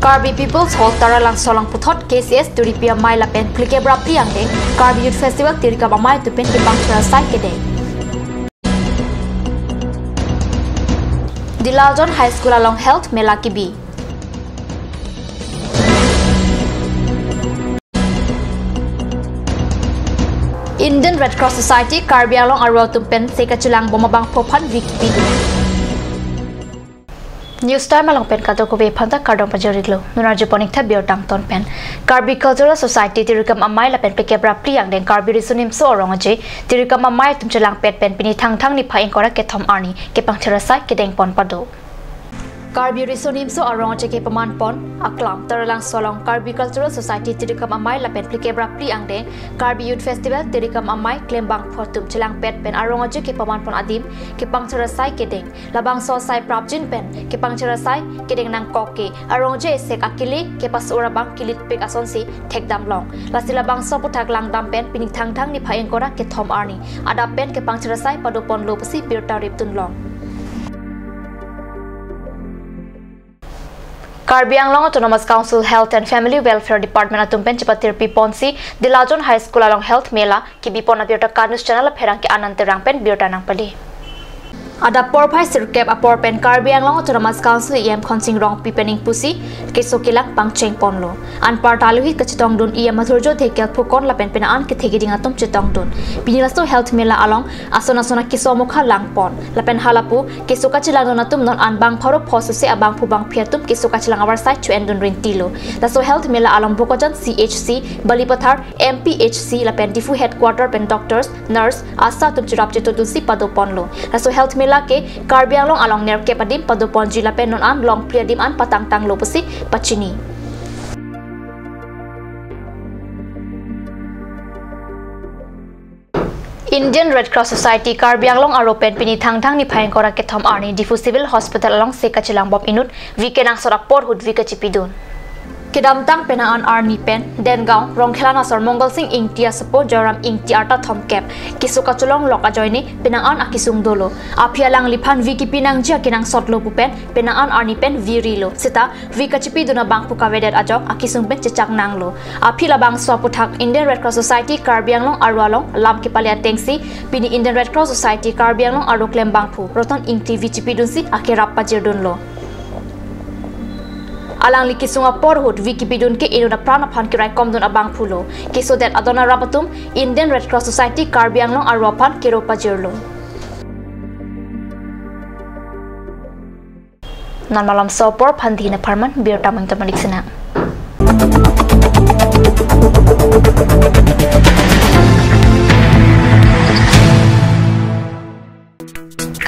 Karbi People's Hall Taralang Solang Puthot KCS Turipia Mai Lapen Plikebra Priang Deng Karbi Youth Festival Tirika Mamai Tupin Kipang Chara Sai Kedeng Dilaljon High School along Health Mela Kibi Indian Red Cross Society Karbi along Arrow Tumpen Sekachilang Bomabang Popan Wikipedia News Star Malong Pen Kato Kobe Panta Kardong Pajoriglo Nunar Japonik Tha Biotang Ton Pen Karbi Cultural Society Tirikam Amai La Pen Pekebra Priang Den Karbi Risunim So Orongaje Tirikam Amai Tumchelang Pet Pen Pini Thang Thang Ni Phaing Kora Kethom Arni Kepang Therasai Kedeng Pon Pado Karbi Risunim So Orongaje Ke Paman Pon Aklam Taralang Solong Karbi Cultural Society Tirikam Amai La Pen Pekebra Priang Den Karbi Youth Festival Tirikam Amai Klembang Photum Chelang Pet Pen Orongaje Ke Paman Pon Adim Kepang Therasai Kedeng Labang So Sai Prapjin Pen Kepang Therasai Kedeng Nang Koke Orongaje Sek Akili Kepas Urabang Kilit Pek Asonsi Tek Dam Long Lasila Bang So Putak Lang Dam Pen Pini Thang Thang Ni Phaing Kora Kethom Arni Ada Pen Kepang Therasai Padopon Lo Pasi Pirta Riptun Long Karbi Anglong Autonomous Council Health and Family Welfare Department Atumpen Chapatir Piponsi Dilajon High School along Health Mela Kibipon Abirta Kanus Channel Perang Ke Ananterang Pen Birta Nang Pali Ada porpai sirkep apor pen Karbi Anglong Autonomous Council EM Khonsing Rong Pipening Pusi Kesokilang Pangcheng Ponlo An Partaluhi Kachitong Dun EM Mathurjo Thekel Phukon La Pen Penaan Kithegiding Atum Chitong Dun Pinilasto Health Mela along Asona Sona Kisomukha Lang Pon La Pen Halapu Kesokachilang Donatum Non An Bang Pharo Phosuse Abang Phubang Phiatum Kesokachilang Our Side Chuen Dun Rintilo Laso Health Mela along Bokojan CHC Balipathar MPHC La Pen Difu Headquarter Pen Doctors Nurse Asa Tum Chirap Chito Tulsi Pado Ponlo Laso Health Mela ke Karbi Anglong along ner ke padim padopon jila pen non an long priadim an patang tang lopusi pachini Indian Red Cross Society Karbi Anglong Aropen Pini Thang Thang Ni Phaing Kora Kethom Arni Difu Civil Hospital along Sekachilang Bob Inut Vikenang Sorak Por Hud Vikachipidun Kedamtang Penaan Arni Pen Dengaung Rongkhelana Sor Mongol Singh Ing Tia Sapo Joram Ing Tiarta Thomkep Kisukachulong Loka Joini Penaan Akisung Dolo Apialang Lipan Viki Pinang Jia Kinang Sotlo Pupen Penaan Arni Pen Virilo Sita Vikachipi Duna Bang Pukavedet Ajok Akisung Pen Cecak Nanglo Apila Bang Swaputak Indian Red Cross Society Karbi Anglong Arwalong Lam Kipalia Tengsi Pini Indian Red Cross Society Karbi Anglong Aro Klembang Pu Roton Ing Ti Vichipi Dunsi Akirappa Jirdunlo Alang liki sunga porhut Wikipidun ke inuna prana phan kirai komdun abang phulo kiso that adona rabatum Indian Red Cross Society Karbi Anglong arwapan kiropa jirlo non malam sopor phandina parman bir tamang tamanik sina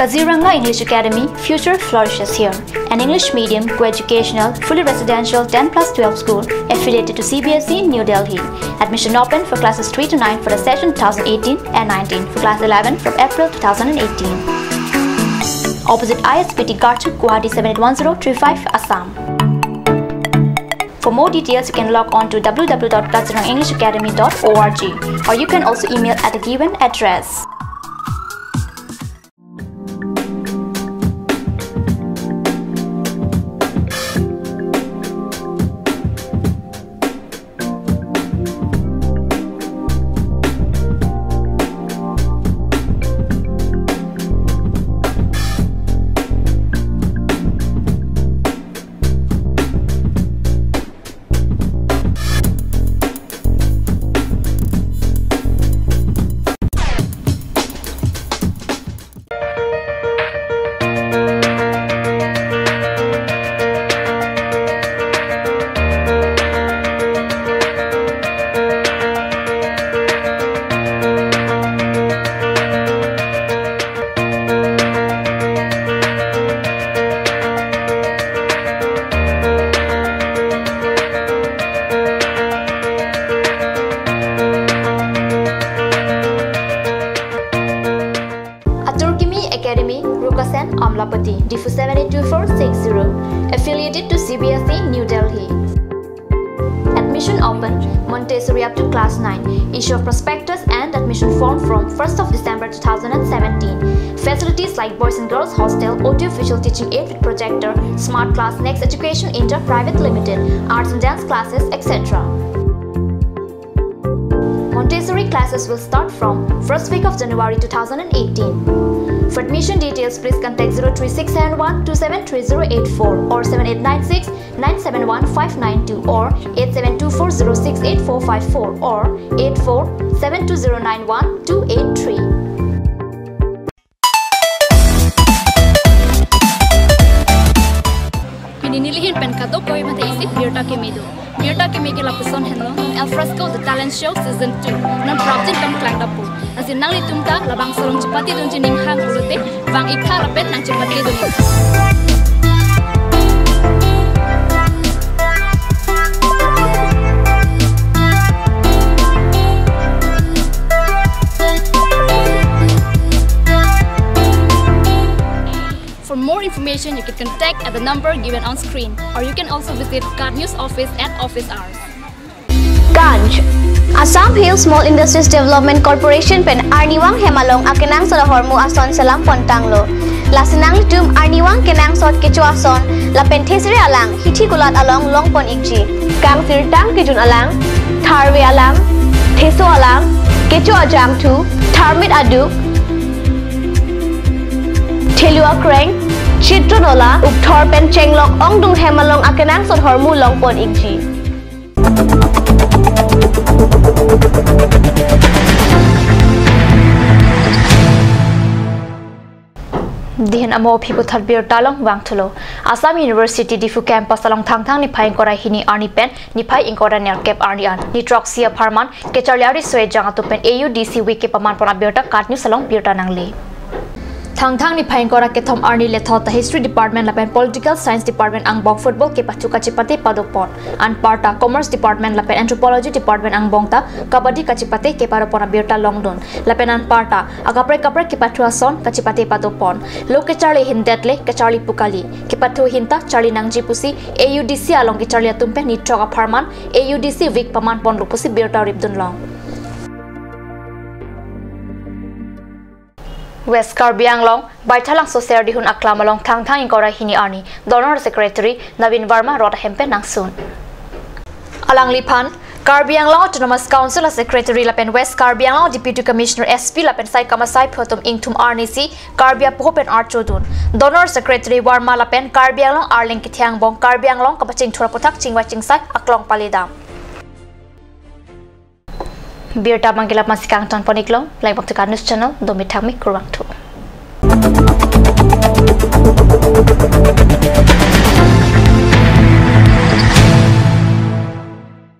Kaziranga English Academy Future Flourishes Here, an English medium co-educational, fully residential 10+12 school affiliated to CBSE New Delhi. Admission open for classes 3 to 9 for the session 2018 and 19 for class 11 from April 2018. Opposite ISPT Garchuk, Guwahati 781035 Assam. For more details, you can log on to www.kazirangaenglishacademy.org or you can also email at the given address. Amlapati, Difu 78460, affiliated to CBSE New Delhi. Admission open, Montessori up to class 9. Issue of prospectus and admission form from 1st of December 2017. Facilities like boys and girls hostel, audio-visual teaching aid with projector, smart class, Next Education Inter Private Limited, arts and dance classes, etc. Montessori classes will start from first week of January 2018. For admission details, please contact 03671 273084 or 7896 971 592 or 8724068454 or 8472091283. Pinilihin pen kato koi mata isi Birta Kemido. Birta Kemiki lapuson henlo El Fresco The Talent Show Season 2 non project pen klang dapu. Asin nang litumta labang solong cepati dun jining hang urute bang ikha rapet nang cepati dun. For more information, you can contact at the number given on screen, or you can also visit Card News office at office hours. Ganj Assam Hill Small Industries Development Corporation pen Arniwang Hemalong akenang sa hormu ason salam pontanglo. Lasinang litum Arniwang kenang sot kecu ason la penthesri alang hithi gulat along longpon ikji. Kang tirtang kijun alang, tharwe alang, theso alang, kecu ajam tu, tharmit aduk, Thelua Kreng, Chitronola, Ukthor Pen Chenglok Ongdung Hemalong akenang sot hormu longpon ikji. Dihin amo phibu thalbir talong wangthulo Assam University Difu campus along thangthang ni phaing korai hini arni pen ni phai ingkora ner cap arni an ni troxia pharman ke charliari soe janga tu pen AUDC week ke paman pona birta katnu salong birta nangli thangthang ni phaing kora ke thom arni le thota history department la pen political science department ang bong football ke pachu kachipate padopon an parta commerce department la pen anthropology department ang bongta kabaddi kachipate ke parapona birta longdon la pen an parta agapre kapre ke pathu ason kachipate padopon loke charli hindetle ke charli pukali ke pathu hinta charli nangji pusi AUDC along ke charli atumpe ni troga pharman AUDC week paman pon lupusi birta ribdun long West Karbi Anglong, Baithalang Sosial Dihun Aklamalong Thangthang Ingkora Hini Arni, Donor Secretary Navin Verma Rota Hempe Nangsun. Alang Lipan, Karbi Anglong Autonomous Council Secretary Lapen West Karbi Anglong Deputy Commissioner SP Lapen Sai Kamasai Photum Ingtum Arnisi, Karbi Apopen Archodun. Donor Secretary Warma Lapen Karbi Anglong Arling Kithiang Bong Karbi Anglong Kapaching Thuraputak Chingwa Chingsai Aklong Palidam. Birta Mangilap Masikang Ton Poniklong, Live of the Card News Channel, Domitami Kurwangtu.